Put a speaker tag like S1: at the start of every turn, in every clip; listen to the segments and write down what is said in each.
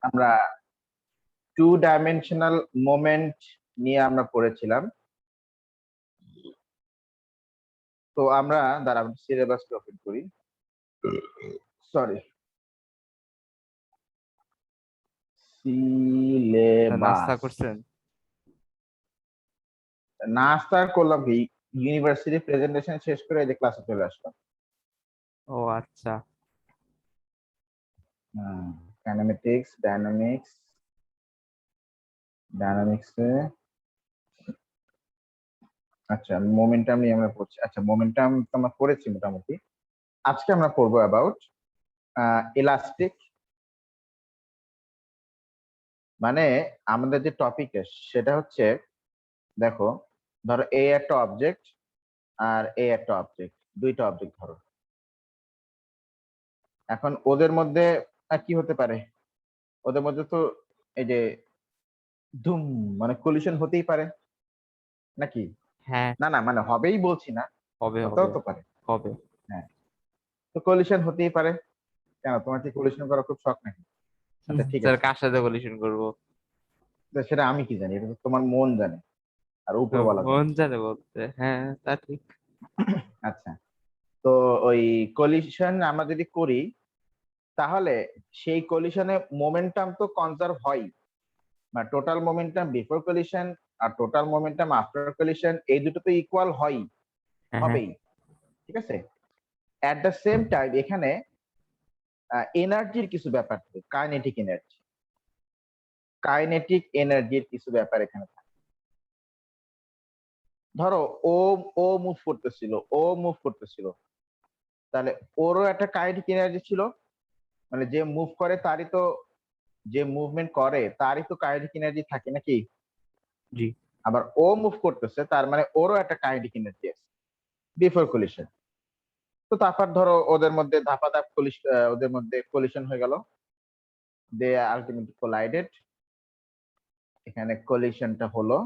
S1: আমরা two dimensional moment নিয়ে আমরা পড়েছিলাম। তো আমরা দাঁড়া সিলেবাসটা ওপেন করি। সরি,
S2: নাস্তা
S1: সিলেবাস।
S2: করছেন?
S1: নাস্তা করলাম কি, ইউনিভার্সিটি প্রেজেন্টেশন শেষ করে এই যে ক্লাসে চলে আসলাম।
S2: ও আচ্ছা।
S1: ডায়নামিক্সে আচ্ছা মোমেন্টাম নিয়ে আমরা পড়ছি। আচ্ছা মোমেন্টাম তো আমরা পড়েছি মোটামুটি। আজকে আমরা পড়বো অ্যাবাউট ইলাস্টিক। মানে আমাদের যে টপিকটা সেটা হচ্ছে, দেখো ধরো এ একটা অবজেক্ট আর এ একটা অবজেক্ট, দুইটা অবজেক্ট ধরো। এখন ওদের মধ্যে কি হতে পারে, ওদের মধ্যে তো এই যে ধুম মানে কলিশন হতেই পারে নাকি?
S2: হ্যাঁ,
S1: না না মানে হবেই বলছি না,
S2: হবে
S1: হতেও
S2: হবে
S1: তো পারে।
S2: হবে।
S1: হ্যাঁ, তো কলিশন হতেই পারে। কেন, তোমার কি কলিশন করা খুব শখ নাকি? আচ্ছা ঠিক
S2: স্যার
S1: আছে,
S2: কার সাথে কলিশন করবো?
S1: তো সেটা আমি কি জানি, এটা তো তোমার মন জানে আর উপরওয়ালা
S2: মন
S1: জানে।
S2: জানে বলতে, হ্যাঁ তা ঠিক।
S1: আচ্ছা, তো ওই কলিশন আমরা যদি করি তাহলে সেই কলিশনে মোমেন্টাম তো কনজার্ভ হয়, মানে টোটাল মোমেন্টাম বিফোর কলিশন আর টোটাল মোমেন্টাম আফটার কলিশন এই দুটো তো ইকুয়াল হয়,
S2: হ্যাঁ হ্যাঁ।
S1: হবেই। ঠিক আছে, এট দ্য সেম টাইম এখানে এনার্জির কিছু ব্যাপার থাকে, কাইনেটিক এনার্জির কিছু ব্যাপার এখানে থাকে। ধরো ও ও মুভ করতেছিল, তাহলে ওরও একটা কাইনেটিক এনার্জি ছিল, মানে যে মুভ করে তারই তো, যে মুভমেন্ট করে তারই তো কাইনেটিক এনার্জি থাকে নাকি?
S2: জি।
S1: আবার ও মুভ করতেছে তার মানে ওরও একটা কাইনেটিক এনার্জি আছে বিফোর কলিশন। তো তারপর ধরো ওদের মধ্যে ধাপাধাপ ওদের মধ্যে কলিশন হয়ে গেল, দে আলটিমেটলি কোলাইডেড। এখানে কলিশনটা হলো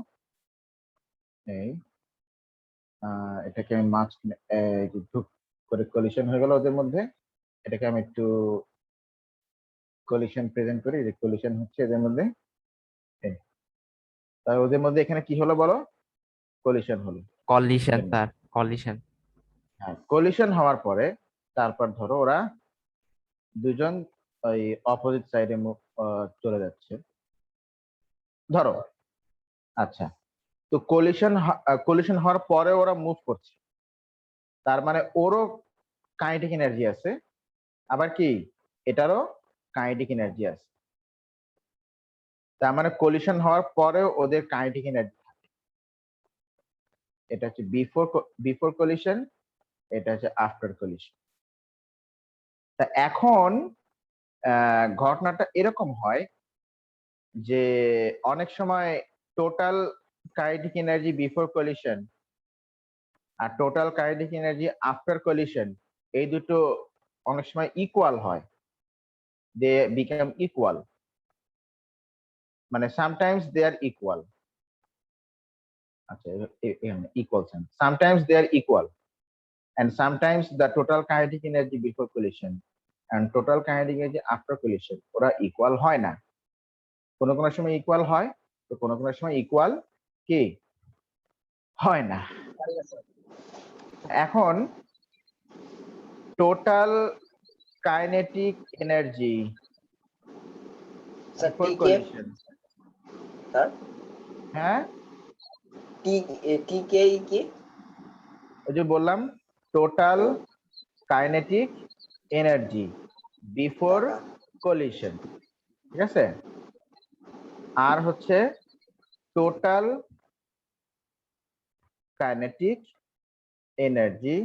S1: এই এটাকে আমি মাস্ক ধূপ করে কলিশন হয়ে গেল ওদের মধ্যে। এটাকে আমি একটু কলিশন প্রেজেন্ট করি, যে কলিশন হচ্ছে এদের মধ্যে। এই, তাই ওদের মধ্যে এখানে কি হলো বলো, কলিশন হলো
S2: কলিশন
S1: ওদের
S2: স্যার,
S1: মধ্যে।
S2: কলিশন।
S1: হ্যাঁ, কলিশন হওয়ার পরে তারপর ধরো ওরা দুজন ওই অপোজিট সাইডে চলে যাচ্ছে ধরো। আচ্ছা, তো কলিশন হওয়ার পরে ওরা মুভ করছে, তার মানে ওরও কাইনেটিক এনার্জি আছে, আবার কি এটারও কাইনেটিক এনার্জি আছে। তার মানে কলিশন হওয়ার পরেও ওদের কাইনেটিক এনার্জি থাকে। এটা হচ্ছে বিফোর কলিশন, এটা হচ্ছে আফটার কলিশন। তা এখন ঘটনাটা এরকম হয় যে অনেক সময় total kinetic energy before collision আর total kinetic energy after collision এই দুটো অনেক সময় ইকুয়াল হয়, দে বিকাম ইকুয়াল, মানে সামটাইমস দে আর ইকুয়াল। আচ্ছা, equal sometimes they are equal, and sometimes the total kinetic energy before collision and total kinetic energy after collision ওরা equal হয় না। কোনো কোনো সময় ইকুয়াল হয়, তো কোনো কোনো সময় ইকুয়াল কি হয় না। এখন total kinetic energy
S3: sir
S1: before
S3: টি কে
S1: কলিশন,
S3: স্যার
S1: হ্যাঁ
S3: টি কে কি
S1: ওই যে বললাম total kinetic energy before collision, ঠিক আছে, আর হচ্ছে total kinetic energy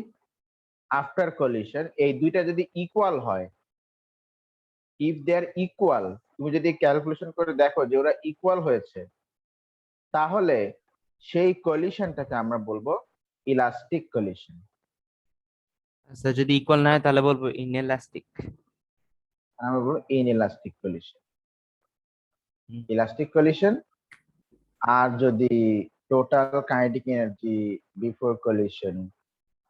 S1: after collision. এই দুইটা যদি ইকুয়াল হয়, ইফ দে আর ইকুয়াল, তুমি যদি ক্যালকুলেশন করে দেখো যে ওরা ইকুয়াল হয়েছে, তাহলে সেই কলিশনটাকে আমরা বলবো ইলাস্টিক কলিশন।
S2: স্যার যদি ইকুয়াল না হয় তাহলে বলবো ইনএলাস্টিক।
S1: আমরা বলবো ইনএলাস্টিক কলিশন, ইলাস্টিক কলিশন। আর যদি total kinetic energy before collision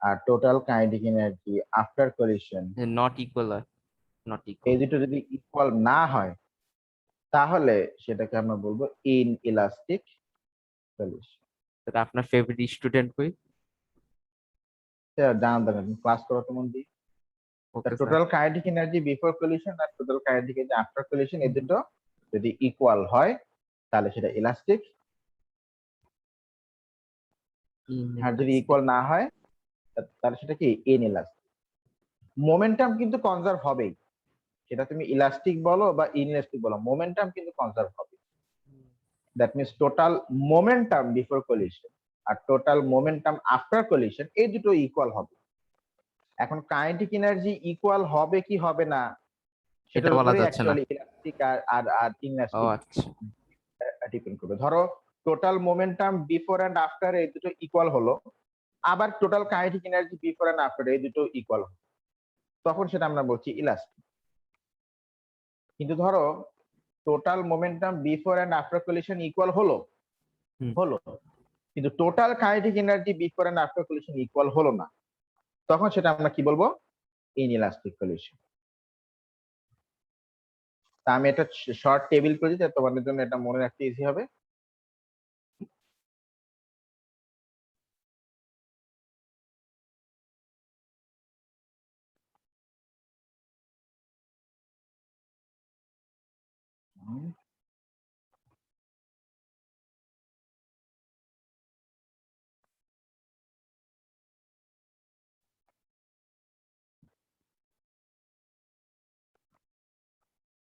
S1: আর total kinetic energy after collision
S2: not equal হয়, নট
S1: এই
S2: ইকুয়াল।
S1: দুটো যদি ইকুয়াল না হয়, তাহলে সেটাকে আমরা বলবো ইন ইলাস্টিক সলিউশন।
S2: তাহলে আপনার ফেভারিট স্টুডেন্ট কই?
S1: জানার দরকার নেই, ক্লাস করো তো মন দিয়ে।
S2: Okay sir.
S1: Total kinetic energy before collision আর total kinetic energy after collision, এই দুটো যদি ইকুয়াল হয় তাহলে সেটা ইলাস্টিক, আর যদি ইকুয়াল না হয় তাহলে সেটা কি ইনইলাস্টিক। মোমেন্টাম কিন্তু কনজার্ভ হবেই, সেটা তুমি ইলাস্টিক বলো বা ইনইলাস্টিক বলো, মোমেন্টাম কিন্তু কনজার্ভ হবে। That means total momentum before collision আর টোটাল মোমেন্টাম আফটার কলিশন এই দুটো ইকুয়াল হবে। এখন কাইনেটিক এনার্জি ইকুয়াল হবে কি হবে না
S2: এটা
S1: সেটার
S2: বলা
S1: উপরে
S2: যাচ্ছে না।
S1: অ্যাকচুয়ালি ইলাস্টিক আর
S2: ও
S1: ইনইলাস্টিক
S2: আচ্ছা।
S1: ডিপেন্ড করবে। ধরো total momentum before and after এই দুটো ইকুয়াল হলো, আবার total kinetic energy before and after এই দুটো ইকুয়াল হলো, তখন সেটা আমরা বলছি ইলাস্টিক। কিন্তু ধরো total momentum before and after collision equal হলো হলো কিন্তু total kinetic energy before and after collision equal হলো না, তখন সেটা আমরা কি বলবো ইনইলাস্টিক কলিশন। তা আমি এটা শর্ট টেবিল করে দিই তোমাদের জন্য, এটা মনে রাখতে ইজি হবে।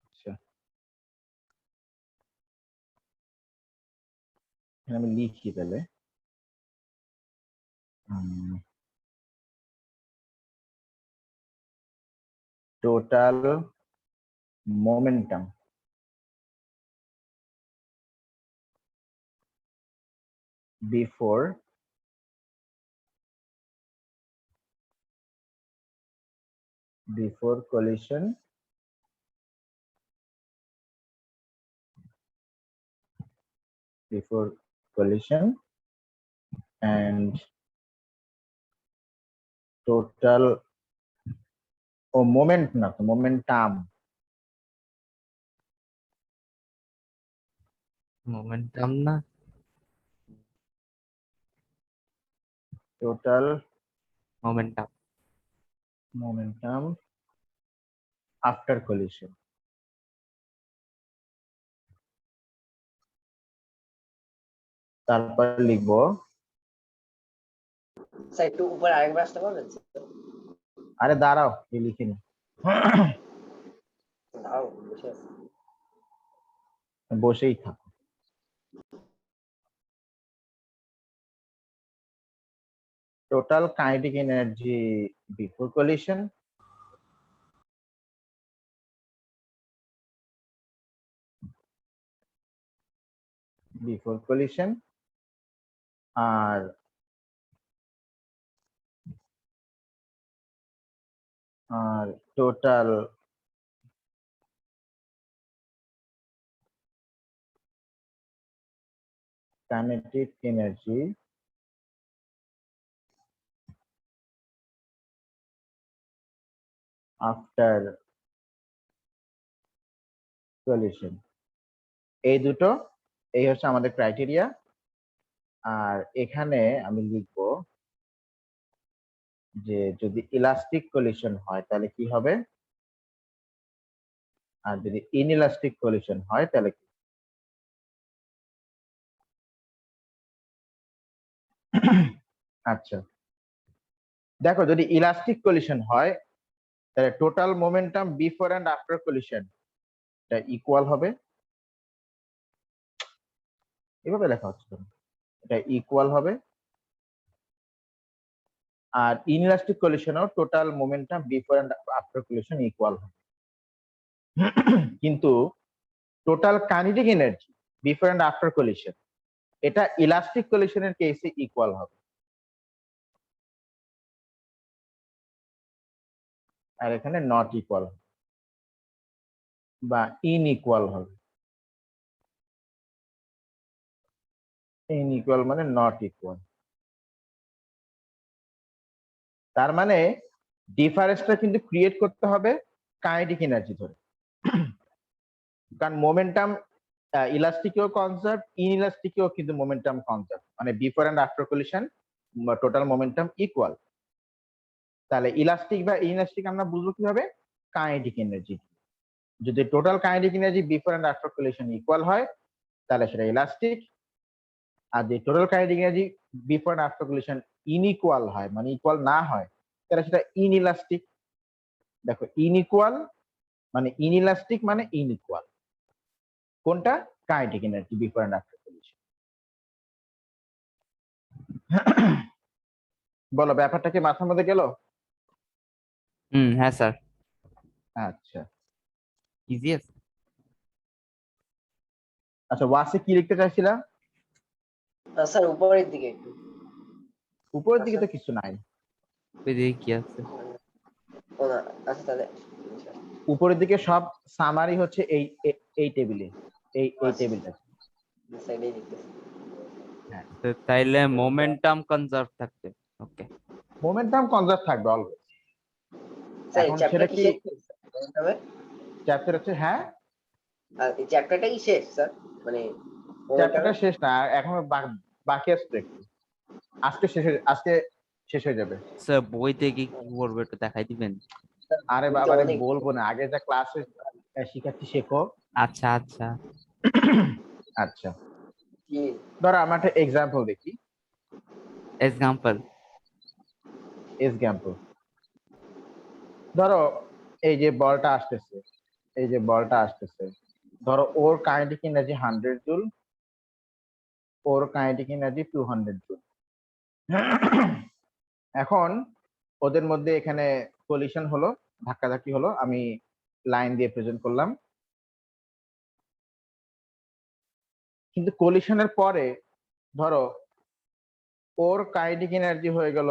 S1: আচ্ছা, আমি লিখি তাহলে total momentum before collision and total moment না তো momentum
S2: মোমেন্টাম না,
S1: total
S2: momentum.
S1: momentum after collision। তারপর লিখবো,
S3: স্যার একটু উপরে আরেকবার আসতে পারবেন?
S1: আরে দাঁড়াও এই লিখিনি,
S3: দাও বসে আছি।
S1: বসেই থাকো। Total kinetic energy before collision আর total kinetic energy after collision. এই দুটো, এই হচ্ছে আমাদের ক্রাইটেরিয়া। আর এখানে আমি লিখবো যে যদি ইলাস্টিক কলিশন হয় তাহলে কি হবে, আর যদি ইনইলাস্টিক কলিশন হয় তাহলে কি। আচ্ছা দেখো, যদি ইলাস্টিক কলিশন হয় তাহলে total momentum before and after collision এটা ইকুয়াল হবে, এভাবে লেখা হচ্ছে কেন? এটা ইকুয়াল হবে। আর ইনইলাস্টিক কলিশনও total momentum before and after collision equal হবে। কিন্তু total kinetic energy before and after collision এটা ইলাস্টিক কলিশনের কেসে ইকুয়াল হবে, আর এখানে নট ইকুয়াল বা ইনইকুয়াল হবে। ইনইকুয়াল মানে নট ইকুয়াল, তার মানে ডিফারেন্সটা কিন্তু ক্রিয়েট করতে হবে কাইনেটিক এনার্জি ধরে। কারণ মোমেন্টাম ইলাস্টিকেও কনজার্ভ, ইনইলাস্টিকেও কিন্তু মোমেন্টাম কনজার্ভ, মানে before and after collision total momentum equal. তাহলে ইলাস্টিক বা ইনইলাস্টিক আমরা বুঝবো কিভাবে? Kinetic energy. যদি total kinetic energy before and after collision equal হয় তাহলে সেটা ইলাস্টিক, আর যদি total kinetic energy before and after collision unequal হয়, মানে ইকুয়াল না হয়, তাহলে সেটা ইনইলাস্টিক। দেখো, ইনইকুয়াল মানে ইনইলাস্টিক মানে ইনইকুয়াল। কোনটা? Kinetic energy before and after collision. বলো, ব্যাপারটা কি মাথার মধ্যে গেল?
S2: হ্যাঁ স্যার,
S1: আচ্ছা
S2: ইজি আছে।
S1: আচ্ছা, ওয়াসে কি লিখতে চাইছিলা?
S3: স্যার উপরের দিকে একটু।
S1: উপরের দিকে তো কিছু নাই।
S2: ওই দিকে কি আছে?
S3: ও না, আচ্ছা তাহলে
S1: উপরের দিকে সব সামারি হচ্ছে এই টেবিলে, এই টেবিলটা।
S3: সাইডে লিখতেছি।
S2: তো তাইলে মোমেন্টাম কনজার্ভ থাকবে। ওকে,
S1: মোমেন্টাম কনজার্ভ থাকবে অলওয়েজ।
S3: স্যার এই
S1: এখন
S3: চ্যাপ্টার
S1: সেটা
S3: কি
S1: কি
S3: শেষ হবে?
S1: চ্যাপ্টার হচ্ছে? হ্যাঁ,
S3: আর এই চ্যাপ্টারটা কি শেষ স্যার? মানে
S1: চ্যাপ্টারটা
S3: momentum-এর?
S1: শেষ না, এখন বাকি আছে তো একটু। আজকে শেষ হয়ে যাবে।
S2: স্যার বইতে কি কি পড়বে একটু দেখাই দিবেন?
S1: আরে
S3: বই তো
S1: বাবারে,
S3: অনেক।
S1: বলবো না, আগে যা ক্লাসে শিখাচ্ছি শেখো।
S2: আচ্ছা আচ্ছা,
S1: আচ্ছা,
S3: কি?
S1: ধরো আমরা একটা এক্সাম্পল দেখি।
S2: এক্সাম্পল।
S1: এক্সাম্পল ধরো, এই যে বলটা আসতেছে, ধরো ওর কাইনেটিক এনার্জি 100 জুল, ওর কাইনেটিক এনার্জি 200 জুল। এখন ওদের মধ্যে এখানে কলিশন হলো, ধাক্কাধাক্কি হলো, আমি লাইন দিয়ে প্রেজেন্ট করলাম। কিন্তু কলিশনের পরে ধরো ওর কাইনেটিক এনার্জি হয়ে গেল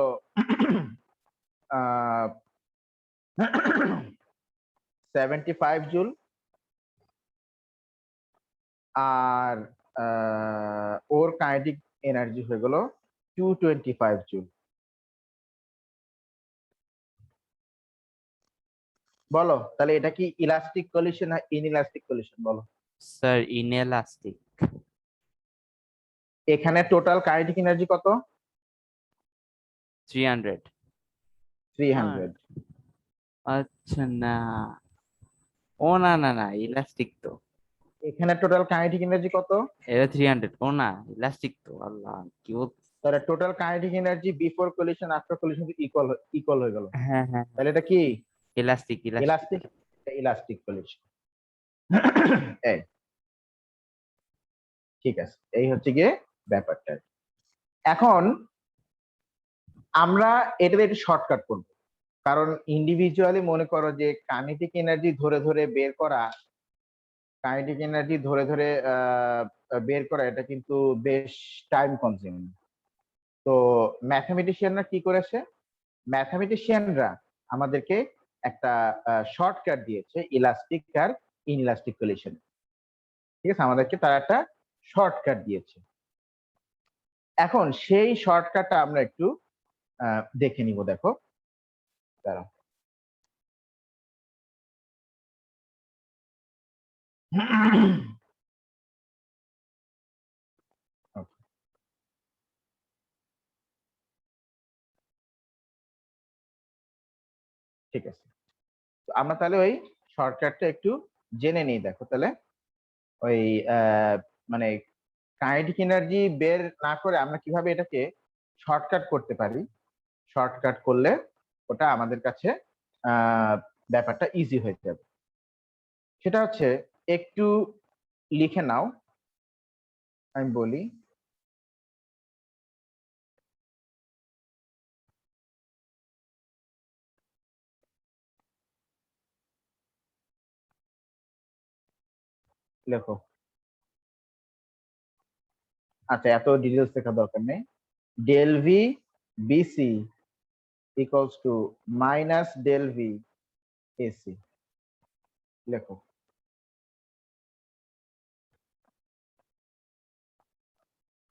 S1: 75 জুল, আর ওর কাইনেটিক এনার্জি হয়ে গেল 225 জুল। বলো তাহলে এটা কি ইলাস্টিক কলিশন না ইনইলাস্টিক কলিশন? বলো।
S2: স্যার ইনএলাস্টিক।
S1: এখানে টোটাল কাইনেটিক এনার্জি কত?
S2: 300।
S1: 300।
S2: আচ্ছা না, ও না না না, ইলাস্টিক তো।
S1: এখানে টোটাল কাইনেটিক এনার্জি কত?
S2: এটা 300, ও না ইলাস্টিক তো। আল্লাহ, কি বলতো?
S1: তাহলে total kinetic energy before collision after collision equal হয়ে গেল।
S2: হ্যাঁ হ্যাঁ,
S1: তাহলে এটা কি
S2: elastic elastic.
S1: Elastic? Elastic collision. এই ঠিক আছে, এই হচ্ছে গিয়ে ব্যাপারটা। এখন আমরা এটাতে একটু শর্টকাট করবো, কারণ ইন্ডিভিজুয়ালি মনে করো যে কাইনেটিক এনার্জি ধরে ধরে বের করা, কাইনেটিক এনার্জি ধরে ধরে বের করা এটা কিন্তু বেশ টাইম কনজিউমিং। তো ম্যাথমেটিশিয়ানরা কি করেছে? ম্যাথমেটিশিয়ানরা আমাদেরকে একটা শর্টকাট দিয়েছে ইলাস্টিক আর ইনইলাস্টিক কলিশন। ঠিক আছে, আমাদেরকে তারা একটা শর্টকাট দিয়েছে। এখন সেই শর্টকাটটা আমরা একটু দেখে নিব। দেখো, দাঁড়াও। Okay, ঠিক আছে, তো আমরা তাহলে ওই শর্টকাটটা একটু জেনে নিই। দেখো তাহলে ওই মানে কাইনেটিক এনার্জি বের না করে আমরা কিভাবে এটাকে শর্টকাট করতে পারি। শর্টকাট করলে ওটা আমাদের কাছে ব্যাপারটা ইজি হয়ে যাবে। সেটা হচ্ছে, একটু লিখে নাও, আমি বলি। লেখো। আচ্ছা, এত ডিটেলস লেখা দরকার নেই। Del V BC equals to minus del V AC. লেখো।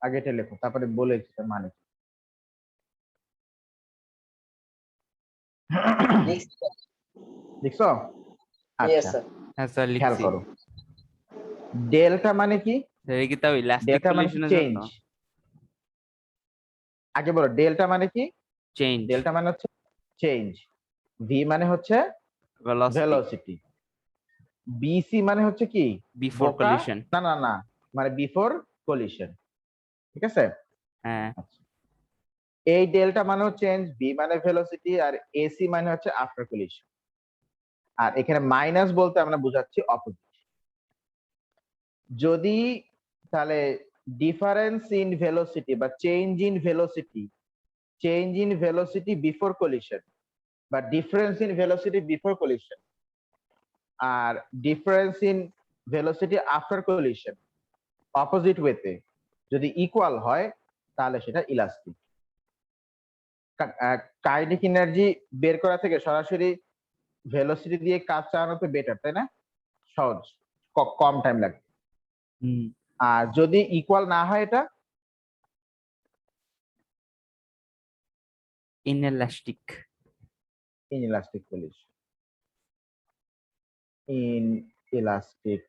S1: আগে এটা লেখো, তারপরে বলে মানে কি।
S3: লিখছি স্যার।
S1: লিখছো?
S3: ইয়েস
S1: আচ্ছা,
S3: স্যার।
S2: হ্যাঁ স্যার
S1: খেয়াল
S2: লিখছি।
S1: করো। ডেল্টা মানে কি?
S2: সেটা কি তাও ইলাস্টিক
S1: ডেল্টা মানে
S2: কলিশনের
S1: চেঞ্জ।
S2: জন্য?
S1: আগে বলো ডেল্টা মানে কি?
S2: চেঞ্জ
S1: ডেল্টা মানে হচ্ছে চেঞ্জ, ভি মানে হচ্ছে
S2: ভেলোসিটি
S1: ভেলোসিটি, বিসি মানে হচ্ছে কি?
S2: বিফোর
S1: বোকা।
S2: কলিশন।
S1: না না না, মানে বিফোর কলিশন। ঠিক আছে।
S2: হ্যাঁ
S1: আচ্ছা, এই ডেল্টা মানে হচ্ছে চেঞ্জ, বি মানে ভেলোসিটি, আর এসি মানে হচ্ছে আফটার কলিশন। আর এখানে মাইনাস বলতে আমরা বুঝাচ্ছি অপোজিট। যদি তাহলে ডিফারেন্স ইন ভেলোসিটি বা change in velocity, change in velocity before collision বা difference in velocity before collision আর difference in velocity after collision opposite ওয়েতে যদি ইকুয়াল হয় তাহলে সেটা ইলাস্টিক। কাইনেটিক এনার্জি বের করা থেকে সরাসরি ভেলোসিটি দিয়ে কাজ চালানো তো বেটার, তাই না? সহজ, কম টাইম লাগে।
S2: হুম
S1: আর যদি ইকুয়াল না হয় এটা
S2: ইনএলাস্টিক।
S1: Inelastic collision, inelastic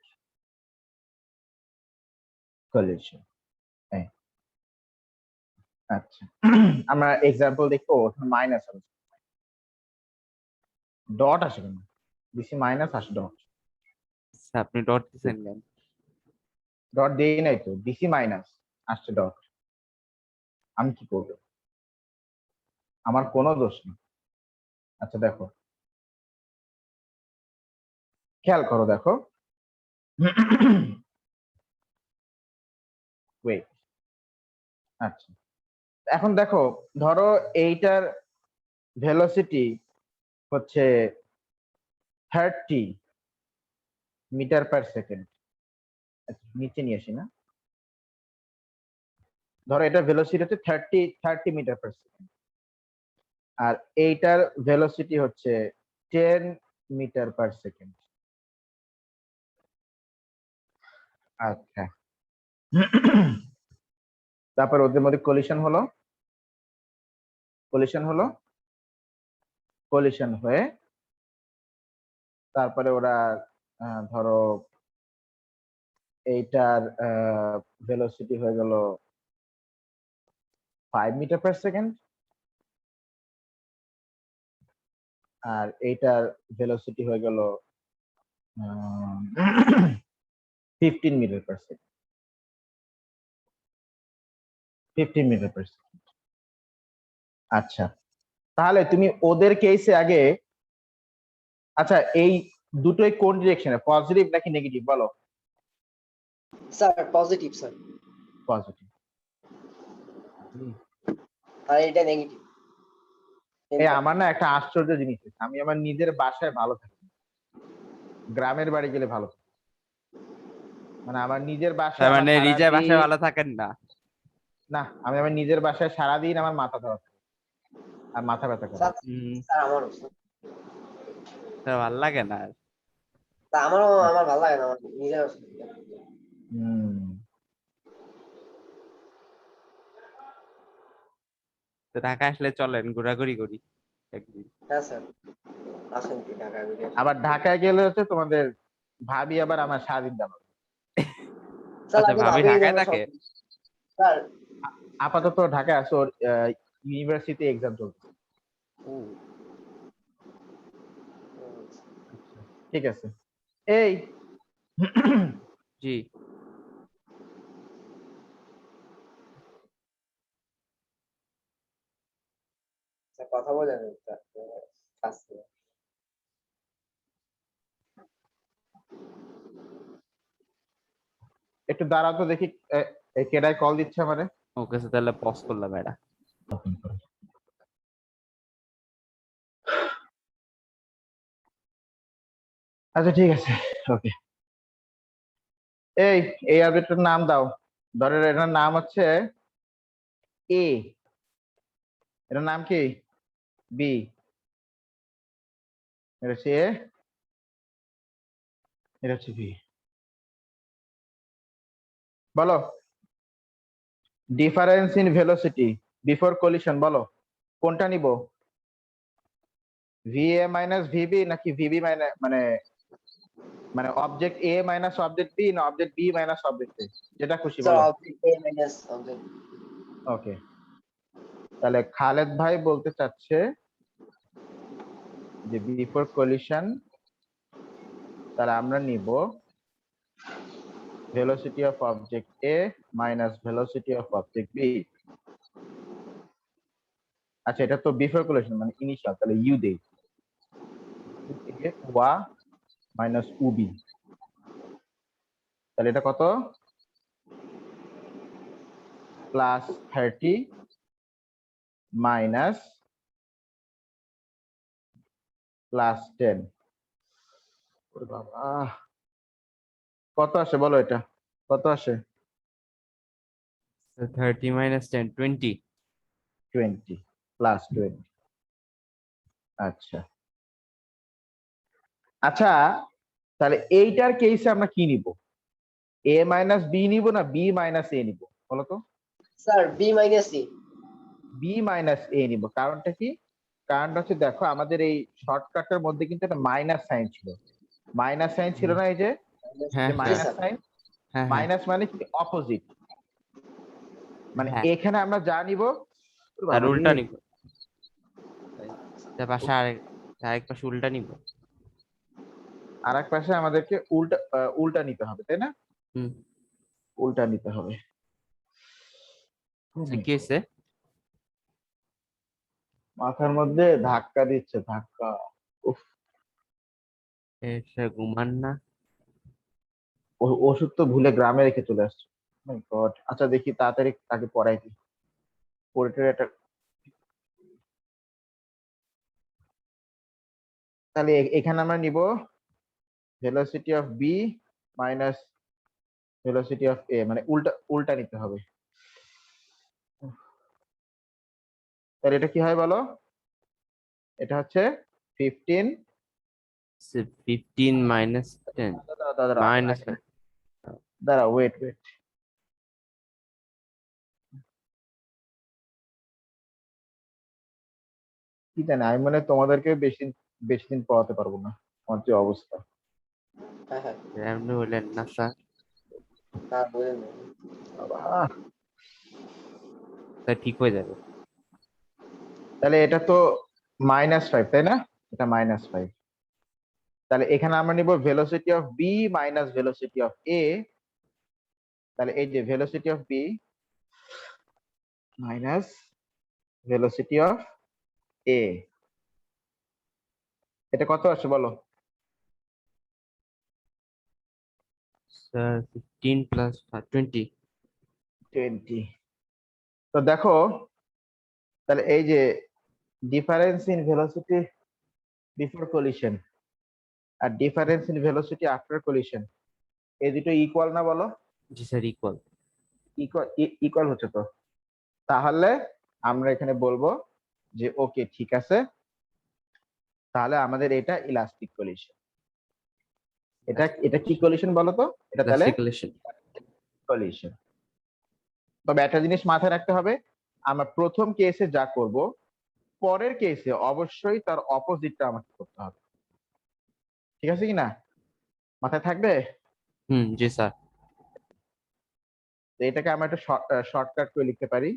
S1: collision. আচ্ছা, আমরা এক্সাম্পল দেখবো। মাইনাস হবে, ডট আসে কেন? বিসি মাইনাস আসে ডট।
S2: আপনি ডট দিছেন কেন?
S1: ডট দেই নাই তো, বিসি মাইনাস আসছে ডট, আমি কি করবো? আমার কোনো দোষ নেই। আচ্ছা দেখো, খেয়াল করো, দেখো ওয়েট। আচ্ছা, এখন দেখো, ধরো এইটার ভেলোসিটি হচ্ছে 30 মিটার পার সেকেন্ড। নিচে নিয়ে আসি না, ধরো এটা ভেলোসিটি হচ্ছে 30 মিটার পার সেকেন্ড, আর এইটার ভেলোসিটি হচ্ছে 10 মিটার পার সেকেন্ড। আচ্ছা, তারপর ওদের মধ্যে কলিশন হলো, কলিশন হলো, কলিশন হয়ে তারপরে ওরা ধরো এইটার ভেলোসিটি হয়ে গেল 5 মিটার পার সেকেন্ড, আর এইটার ভেলোসিটি হয়ে গেল 15 metre per second, 15 metre per second. আচ্ছা, তাহলে তুমি ওদের কেসে আগে, আচ্ছা এই দুটোই কোন ডিরেকশনে, পজিটিভ নাকি নেগেটিভ বলো?
S3: Sir positive sir,
S1: positive.
S3: আর এটা নেগেটিভ।
S1: এই আমার না একটা আশ্চর্য জিনিস হচ্ছে, আমি আমার নিজের বাসায় ভালো থাকি, গ্রামের বাড়ি গেলে ভালো থাকি। মানে আমার নিজের বাসায়
S2: তার
S1: আমার
S2: মানে রিজা বাসায়
S1: সারাদিন,
S2: ভালো থাকেন না?
S1: না আমি আমার নিজের বাসায় সারাদিন আমার মাথা ধরা থাকে আর মাথা ব্যথা করে।
S3: স্যার
S2: হুম
S3: স্যার আমারও স্যার।
S2: তা ভালো লাগে না আর।
S3: তা আমারও, আমার ভালো লাগে না, আমার নিজের।
S1: হম,
S2: তো ঢাকা আসলে চলেন ঘোরাঘুরি করি একদিন।
S3: হ্যাঁ স্যার, আসেন কি ঢাকা ঘুরে আসেন।
S1: আবার ঢাকায় গেলে হচ্ছে তোমাদের ভাবি আবার আমার সারাদিন জানো।
S3: স্যার
S2: আচ্ছা
S3: আমি
S2: ভাবি
S3: ভাবি
S2: ঢাকায়
S3: আমরা
S2: থাকে?
S3: সব স্যার।
S1: আপাতত ঢাকায় আছো, ওর ইউনিভার্সিটি এক্সাম চলছে।
S2: ও
S1: আচ্ছা, ঠিক আছে। এই
S2: জি
S3: স্যার কথা বলেন স্যার, কাজ করে।
S1: একটু দাঁড়াও তো দেখি, কেডাই কল দিচ্ছে আমারে।
S2: ওকে স্যার, তাহলে পজ করলাম এটা।
S1: আচ্ছা ঠিক আছে, ওকে। এই এই আপডেটটার নাম দাও। ধরো এটার নাম হচ্ছে এ, এটার নাম কি? বি, এটা হচ্ছে এ, এটা হচ্ছে বি। বলো difference in velocity before collision, বলো কোনটা নিব? ভিএ মাইনাস ভিবি নাকি ভিবি মাইনাস মানে মানে object A minus object B না object B minus object a, যেটা খুশি
S3: স্যার
S1: বলো।
S3: Object A minus object.
S1: ওকে, তাহলে খালেদ ভাই বলতে চাচ্ছে যে বিফোর কলিশন তাহলে আমরা নিব velocity of object A minus velocity of object B. আচ্ছা, এটা তো বিফোর কলিশন মানে ইনিশিয়াল, তাহলে ইউ দেই ওয়া মাইনাস উবি। তাহলে এটা কত? Plus 30 minus plus 10। ওরে বাবা, কত আসে বলো, এটা কত আসে?
S2: So 30 minus 10, 20.
S1: 20 প্লাস 20। আচ্ছা আচ্ছা, তাহলে এইটার কেসে আমরা কি নিব? এ মাইনাস বি নিব না বি মাইনাস এ নিব বলো তো?
S3: স্যার বি মাইনাস এ।
S1: বি মাইনাস এ নিব। কারণটা কি? কারণটা হচ্ছে দেখো আমাদের এই শর্টকাটের মধ্যে কিন্তু একটা মাইনাস সাইন ছিল। মাইনাস সাইন ছিল না, এই যে
S2: হ্যাঁ
S3: জি
S1: মাইনাস
S3: স্যার।
S1: সাইন।
S2: হ্যাঁ হ্যাঁ
S1: মাইনাস মানে কি? অপোজিট। মানে
S2: হ্যাঁ,
S1: এখানে আমরা যা নিব,
S2: তার উল্টা নিব। তার পাশে আরেক পাশে উল্টা নিব।
S1: আর এক পাশে আমাদেরকে উল্টা উল্টা নিতে হবে, তাই না?
S2: হুম,
S1: উল্টা নিতে হবে।
S2: কি হয়েছে?
S1: মাথার মধ্যে ধাক্কা দিচ্ছে, ধাক্কা। উফ,
S2: সে ঘুমান না।
S1: ওষুধ তো ভুলে গ্রামে রেখে চলে আসছে। মাই গড। আচ্ছা দেখি তাড়াতাড়ি তাকে পড়াই দিই। পড়ে একটা, তাহলে এখানে আমরা নিব velocity of B minus velocity of A, মানে উল্টা উল্টা নিতে হবে। তাহলে এটা কি হয় বলো? এটা হচ্ছে 15।
S2: 15 minus 10 minus 5.
S1: দাঁড়া, ওয়েট ওয়েট। কি জানি, আমি মানে তোমাদেরকে বেশি বেশি দিন পড়াতে পারবো না, আমার যে অবস্থা।
S3: হ্যাঁ হ্যাঁ,
S2: এমনি বললেন না স্যার?
S3: না বলেন না।
S1: বাবা,
S2: তা ঠিক হয়ে যাবে।
S1: তাহলে এটা তো -5 তাই না? এটা -5। তাহলে এখানে আমরা নিব velocity of B minus velocity of A. তাহলে এই যে velocity of B minus velocity of A, এটা কত আসে বলো?
S2: Sir 15 plus 20.
S1: 20। তো দেখো, তাহলে এই যে difference in velocity before collision আর difference in velocity after collision, এই দুটো ইকুয়াল না বলো?
S2: জি স্যার, ইকুয়াল।
S1: ইকুয়াল, ইকুয়াল হচ্ছে তো। তাহলে আমরা এখানে বলবো যে ওকে ঠিক আছে, তাহলে আমাদের এটা ইলাস্টিক কলিশন। এটা এটা কি কলিশন বলো তো? এটা তাহলে
S2: Classification.
S1: কলিশন। তবে একটা জিনিস মাথায় রাখতে হবে, আমরা প্রথম কেসে যা করব, পরের কেসে অবশ্যই তার অপোজিটটা আমাকে করতে হবে। ঠিক আছে কি না? মাথায় থাকবে?
S2: জি স্যার।
S1: তো এটাকে আমরা একটা শর্টকাট করে লিখতে পারি,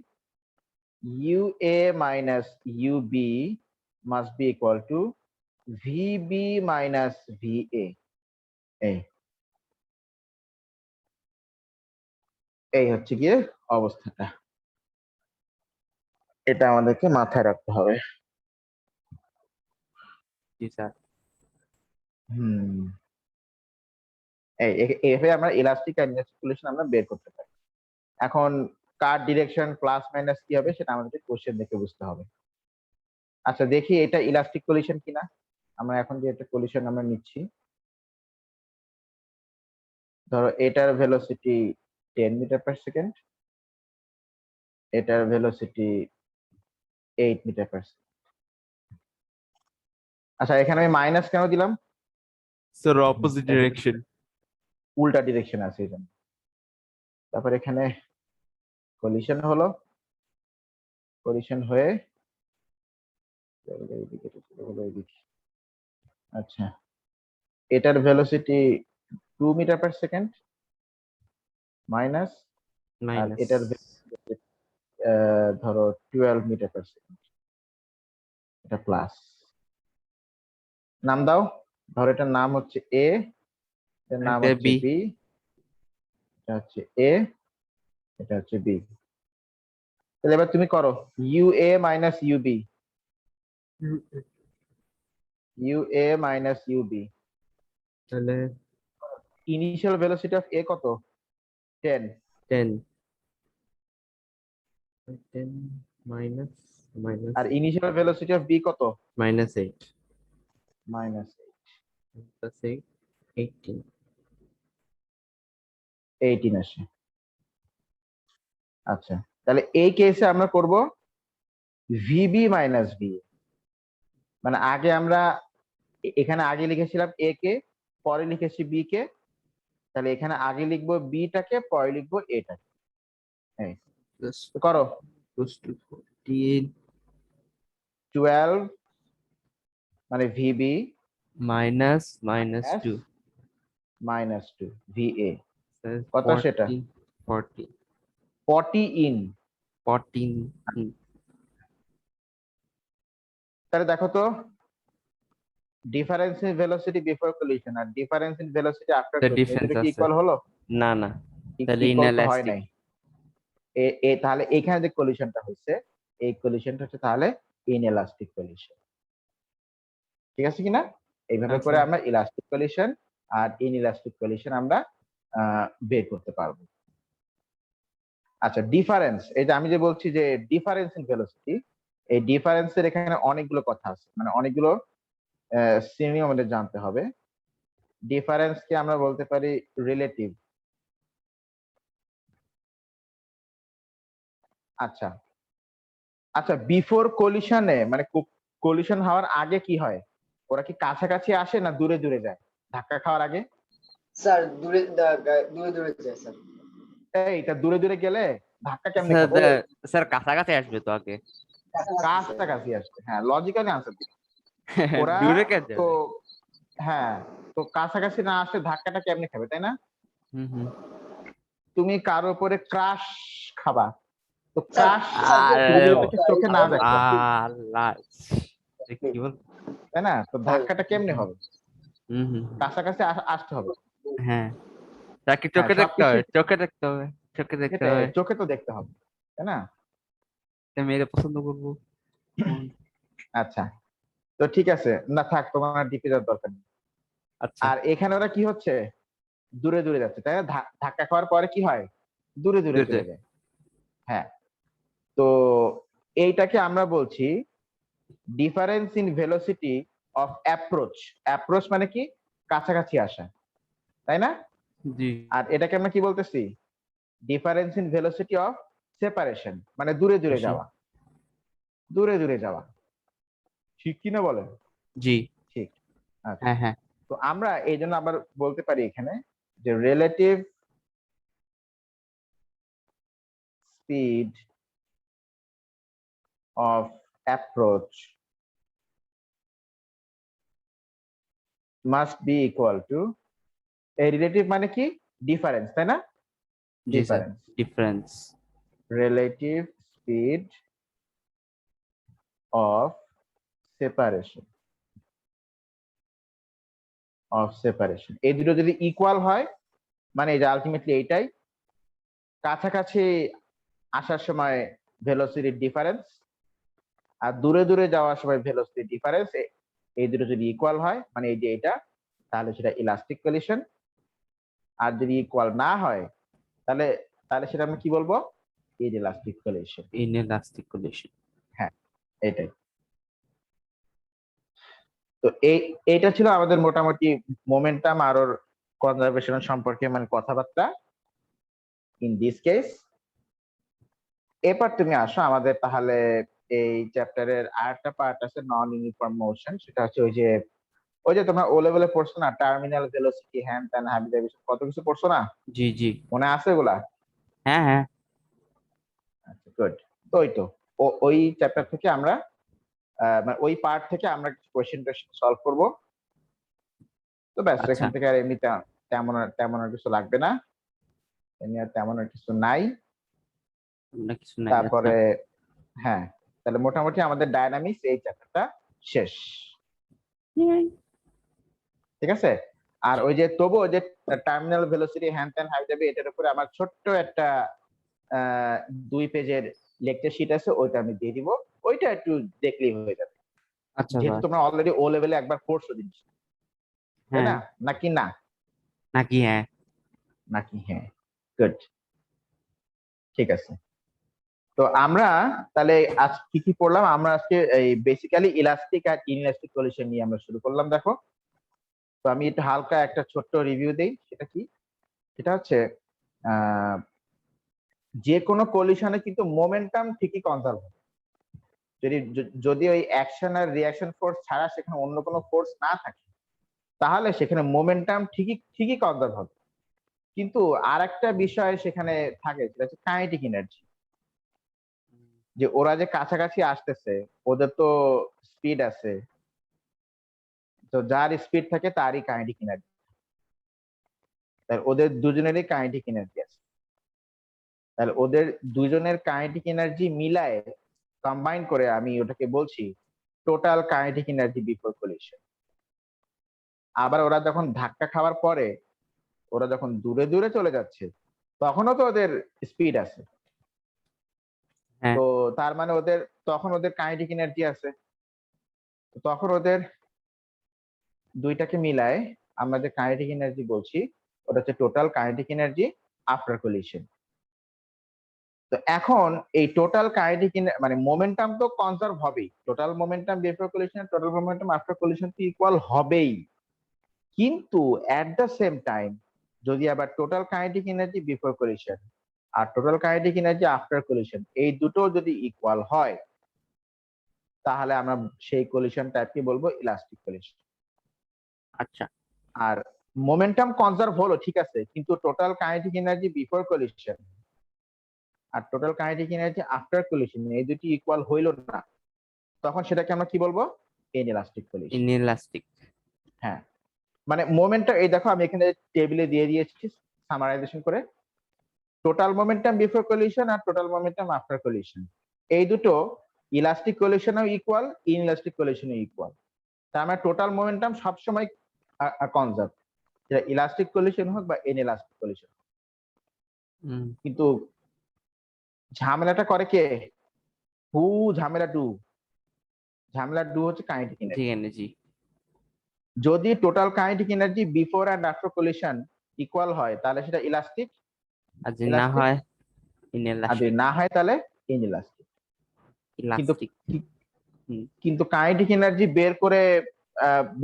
S1: u A minus u B must be equal to v B minus v A. এই এই হচ্ছে গিয়ে অবস্থাটা, এটা আমাদেরকে মাথায় রাখতে হবে।
S2: জি স্যার।
S1: হুম, এইভাবে আমরা ইলাস্টিক আর ইলাস্টিকুলেশন আমরা বের করতে পারি। এখন কার ডিরেকশন প্লাস মাইনাস কি হবে সেটা আমাদেরকে কোশ্চেন দেখে বুঝতে হবে। আচ্ছা দেখি এটা ইলাস্টিক কলিশন কিনা। আমরা এখন যে একটা কলিশন আমরা নিচ্ছি, ধরো এটার ভেলোসিটি 10 মিটার পার সেকেন্ড, এটার ভেলোসিটি 8 মিটার পার সেকেন্ড। আচ্ছা এখানে আমি মাইনাস কেন দিলাম?
S2: Sir opposite direction.
S1: উল্টা ডিরেকশন আছে এই জন্য। তারপর এখানে কলিশন হলো, কলিশন হয়ে এইদিকে, আচ্ছা এটার velocity 2 metre per second minus, আর
S2: মাইনাস
S1: এটার velocity, ধরো 12 মিটার পার সেকেন্ড, এটা প্লাস। নাম দাও, ধরো এটার নাম হচ্ছে এ, এটার নাম হচ্ছে
S2: বি।
S1: বি, এটা হচ্ছে এ, এটা হচ্ছে বি। তাহলে এবার তুমি করো U A minus U B, U A minus U B.
S2: তাহলে
S1: ইনিশিয়াল ভেলোসিটি অফ এ কত? 10।
S2: 10 10 মাইনাস মাইনাস
S1: আর ইনিশিয়াল ভেলোসিটি অফ বি কত?
S2: Minus 8
S1: minus
S2: plus 8 18।
S1: 18 আসে। আচ্ছা, তাহলে এই কেসে আমরা করব ভিবি মাইনাস বি। মানে আগে আমরা এখানে আগে লিখেছিলাম এ কে, পরে লিখেছি বি কে, তাহলে এখানে আগে লিখবো বিটাকে, পরে লিখবো এটাকে। হ্যাঁ,
S2: প্লাস
S1: তো করো
S2: close to 14
S1: 12 মানে v B
S2: minus minus 2
S1: minus 2 v A কত
S2: 40
S1: সেটা?
S2: 40
S1: 40 ইন।
S2: 14
S1: তাহলে দেখো তো, difference in velocity before collision আর difference in velocity after
S2: the
S1: collision,
S2: difference
S1: এটা কি
S2: আছে
S1: ইকুয়াল হলো?
S2: না না তাহলে
S1: ইকুয়াল তো হয়
S2: inelastic
S1: নাই। তাহলে এখানে যে কলিশনটা হচ্ছে, এই কলিশনটা হচ্ছে তাহলে ইনএলাস্টিক কলিশন। ঠিক আছে কিনা? এইভাবে
S2: আচ্ছা।
S1: করে আমরা ইলাস্টিক কলিশন আর ইনইলাস্টিক কলিশন আমরা বের করতে পারবো। আচ্ছা, ডিফারেন্স, এটা আমি যে বলছি যে ডিফারেন্স ইন ভেলোসিটি, এই ডিফারেন্সের এখানে অনেকগুলো কথা আছে, মানে অনেকগুলো শ্রেণী আমাদের জানতে হবে। ডিফারেন্সকে আমরা বলতে পারি রিলেটিভ। আচ্ছা আচ্ছা, বিফোর কলিশনে মানে কলিশন হওয়ার আগে কি হয়? ওরা কি কাছাকাছি আসে না দূরে দূরে যায় ধাক্কা খাওয়ার আগে?
S3: স্যার দূরে দূরে দূরে যায় স্যার।
S1: এইটা দূরে দূরে গেলে ধাক্কা কেমনে
S2: স্যার
S1: খাবে?
S2: স্যার কাছাকাছি আসবে তো আগে
S1: কাছাকাছি আসবে, হ্যাঁ, লজিক্যালি আনসার দিবে। ওরা
S2: দূরে কেন
S1: তো,
S2: যাবে?
S1: হ্যাঁ, তো কাছাকাছি না আসলে ধাক্কাটা কেমনে খাবে, তাই না?
S2: হুম হুম
S1: তুমি কারো উপরে ক্রাশ খাবা, তো
S3: স্যার,
S1: ক্রাশ
S2: আরে
S1: চোখে না দেখো,
S2: আল্লাহ কি বল
S1: তাই না? তো ধাক্কাটা কেমনে হবে?
S2: হুম হুম
S1: কাছাকাছি আসতে হবে।
S2: হ্যাঁ তাকে
S1: হ্যাঁ,
S2: চোখে দেখতে
S1: সবকিছু
S2: হবে চোখে দেখতে হবে চোখে দেখতে হবে
S1: চোখে তো দেখতে হবে, তাই না?
S2: তা মেয়েরা পছন্দ করবো
S1: আচ্ছা, তো ঠিক আছে, না থাক, তোমার ডিপে যাওয়ার দরকার নেই।
S2: আচ্ছা
S1: আর এখানে ওরা কি হচ্ছে, দূরে দূরে যাচ্ছে, তাই না? ধাক্কা খাওয়ার পরে কি হয়, দূরে দূরে
S2: দুইটা
S1: চলে যায়। হ্যাঁ, তো এইটাকে আমরা বলছি difference in velocity of approach. Approach মানে কি, কাছাকাছি আসা, তাই না?
S2: জি
S1: আর এটাকে আমরা কি বলতেছি, difference in velocity of separation, মানে দূরে দূরে
S2: খুশি।
S1: যাওয়া, দূরে দূরে যাওয়া। ঠিক কিনা বলেন?
S2: জি
S1: ঠিক। আচ্ছা,
S2: হ্যাঁ হ্যাঁ
S1: তো আমরা এই জন্য আবার বলতে পারি এখানে যে relative speed of approach must be equal to, এই রিলেটিভ মানে কি, ডিফারেন্স, তাই না?
S2: জি sir
S1: difference,
S2: difference
S1: relative speed of separation, এই দুটো যদি ইকুয়াল হয়, মানে এই যে আলটিমেটলি এইটাই, কাছাকাছি আসার সময় ভেলোসিটির ডিফারেন্স আর দূরে দূরে যাওয়ার সময় ভেলোসিটি ডিফারেন্স, এই দুটো যদি ইকুয়াল হয়, মানে এই যে এটা, তাহলে সেটা ইলাস্টিক কলিশন। আর যদি ইকুয়াল না হয়, তাহলে তাহলে সেটা আমি কি বলবো, ইনএলাস্টিক কলিশন।
S2: ইনএলাস্টিক কলিশন
S1: হ্যাঁ, এটাই। তো এইটা ছিল আমাদের মোটামুটি মোমেন্টাম আর ওর কনজারভেশন সম্পর্কে মানে কথাবার্তা ইন দিস কেস। এবার তুমি আসো আমাদের তাহলে এই চ্যাপ্টারের আরেকটা পার্ট আছে নন ইউনিফর্ম মোশন, সেটা হচ্ছে ওই যে তোমরা ও লেভেলে পড়ছো না, টার্মিনাল ভেলোসিটি, হ্যান ত্যান হাবি জাবি কত কিছু পড়ছো না,
S2: জি জি
S1: মনে আছে এগুলা?
S2: হ্যাঁ হ্যাঁ
S1: আচ্ছা, গুড। তো ওই চ্যাপ্টার থেকে আমরা মানে ওই পার্ট থেকে আমরা কোয়েশ্চেন সলভ করব। তো ব্যাস
S2: আচ্ছা।
S1: এখান থেকে আর এমনি তেমন আর কিছু লাগবে না, এমনি আর তেমন আর কিছু নাই।
S2: আমরা কিছু নাই।
S1: তারপরে হ্যাঁ, তাহলে মোটামুটি আমাদের ডায়নামিক্স এই চ্যাপ্টারটা শেষ, ঠিক আছে। আর ওই যে তবুও যে টার্মিনাল ভেলোসিটি হ্যান ত্যান হাইজাবি, এটার উপরে আমার ছোট্ট একটা 2 পেজের লেকচার শিট আছে, ওইটা আমি দিয়ে দিব, ওইটা একটু দেখলেই হয়ে যাবে,
S2: আচ্ছা
S1: যেহেতু
S2: ভাই।
S1: তোমরা অলরেডি ও লেভেলে একবার পড়ছো জিনিস, তাই
S2: হ্যাঁ
S1: না? নাকি না?
S2: নাকি? হ্যাঁ।
S1: নাকি হ্যাঁ, গুড, ঠিক আছে। তো আমরা তাহলে আজ কি কি পড়লাম? আমরা আজকে এই বেসিক্যালি ইলাস্টিক আর ইনইলাস্টিক সলিউশন নিয়ে আমরা শুরু করলাম, দেখো। তো আমি একটু হালকা একটা ছোট্ট রিভিউ দেই, সেটা কি? সেটা হচ্ছে আহ যে কোনো কলিশনে কিন্তু মোমেন্টাম ঠিকই কনজার্ভ হবে, যদি ওই অ্যাকশন আর রিঅ্যাকশন ফোর্স ছাড়া সেখানে অন্য কোনো ফোর্স না থাকে, তাহলে সেখানে মোমেন্টাম ঠিকই কনজার্ভ হবে। কিন্তু আর একটা বিষয় সেখানে থাকে, সেটা হচ্ছে কাইনেটিক এনার্জি। যে ওরা যে কাছাকাছি আসতেছে, ওদের তো স্পিড আছে, তো যার স্পিড থাকে তারই কাইনেটিক এনার্জি, তাহলে ওদের দুজনেরই কাইনেটিক এনার্জি আছে। তাহলে ওদের দুজনের কাইনেটিক এনার্জি মিলায় কম্বাইন করে আমি ওটাকে বলছি total kinetic energy before collision. আবার ওরা যখন ধাক্কা খাওয়ার পরে, ওরা যখন দূরে দূরে চলে যাচ্ছে, তখনও তো ওদের স্পিড আছে,
S2: হ্যাঁ।
S1: তো তার মানে তখন ওদের কাইনেটিক এনার্জি আছে। তো তখন ওদের দুইটাকে মিলায় আমরা যে কাইনেটিক এনার্জি বলছি, ওটা হচ্ছে total kinetic energy after collision. তো এখন এই টোটাল কাইনেটিক মানে মোমেন্টাম তো কনজার্ভ হবেই, total momentum before collision total momentum after collision তো ইকুয়াল হবেই, কিন্তু এট দ্য সেম টাইম যদি আবার total kinetic energy before collision আর total kinetic energy after collision এই দুটো যদি ইকুয়াল হয়, তাহলে আমরা সেই কলিশন টাইপকে বলবো ইলাস্টিক কলিশন।
S2: আচ্ছা।
S1: আর মোমেন্টাম কনজার্ভ হলো ঠিক আছে, কিন্তু total kinetic energy before collision আর total kinetic energy after collision এই দুটি ইকুয়াল হইলো না, তখন সেটাকে আমরা কি বলবো? Inelastic collision.
S2: ইনইলাস্টিক।
S1: হ্যাঁ, মানে মোমেন্টাম, এই দেখো আমি এখানে টেবিলে দিয়ে দিয়েছি সামারাইজেশন করে, টোটাল মোমেন্টাম বিফোর কলিশন আর টোটাল মোমেন্টাম আফটার কলিশন এই দুটো ইলাস্টিক কলিশনও ইকুয়াল, ইনইলাস্টিক কলিশনও ইকুয়াল। তার মানে টোটাল মোমেন্টাম সবসময় কনজার্ভ, সেটা ইলাস্টিক কলিশন হোক বা ইনইলাস্টিক কলিশন। কিন্তু ঝামেলাটা করে কে? হু ঝামেলা ডু হচ্ছে কাইনেটিক
S2: জি
S1: এনার্জি।
S2: জি।
S1: যদি total kinetic energy before and after collision equal হয়, তাহলে সেটা ইলাস্টিক,
S2: আর যদি না হয়
S1: আর
S2: ইনইলাস্টিক।
S1: যদি না হয় তাহলে ইনইলাস্টিক। কিন্তু
S2: ইলাস্টিক।
S1: কিন্তু কাইনেটিক এনার্জি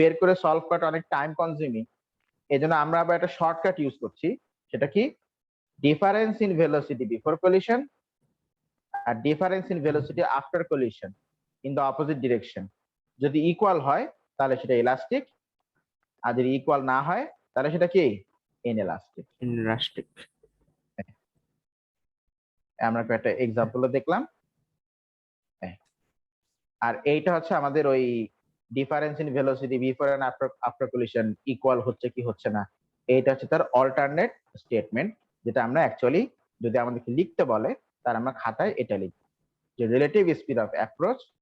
S1: বের করে সলভ করাটা অনেক টাইম কনজিউমিং, এজন্য আমরা আবার একটা শর্টকাট ইউজ করছি, সেটা কি? Difference in velocity before collision আর difference in velocity after collision in the opposite direction যদি ইকুয়াল হয়, তাহলে সেটা ইলাস্টিক, আর যদি ইকুয়াল না হয় তাহলে সেটা কি? ইনইলাস্টিক।
S2: ইনইলাস্টিক।
S1: আমরা একটা এক্সাম্পল দেখলাম। আর এইটা হচ্ছে আমাদের ওই difference in velocity before and after collision equal হচ্ছে কি হচ্ছে না, এইটা হচ্ছে তার অল্টারনেট স্টেটমেন্ট, যেটা আমরা অ্যাকচুয়ালি যদি আমাদেরকে লিখতে বলে, তার আমরা খাতায় এটা লিখি যে রিলেটিভ স্পিড অফ অ্যাপ্রোচ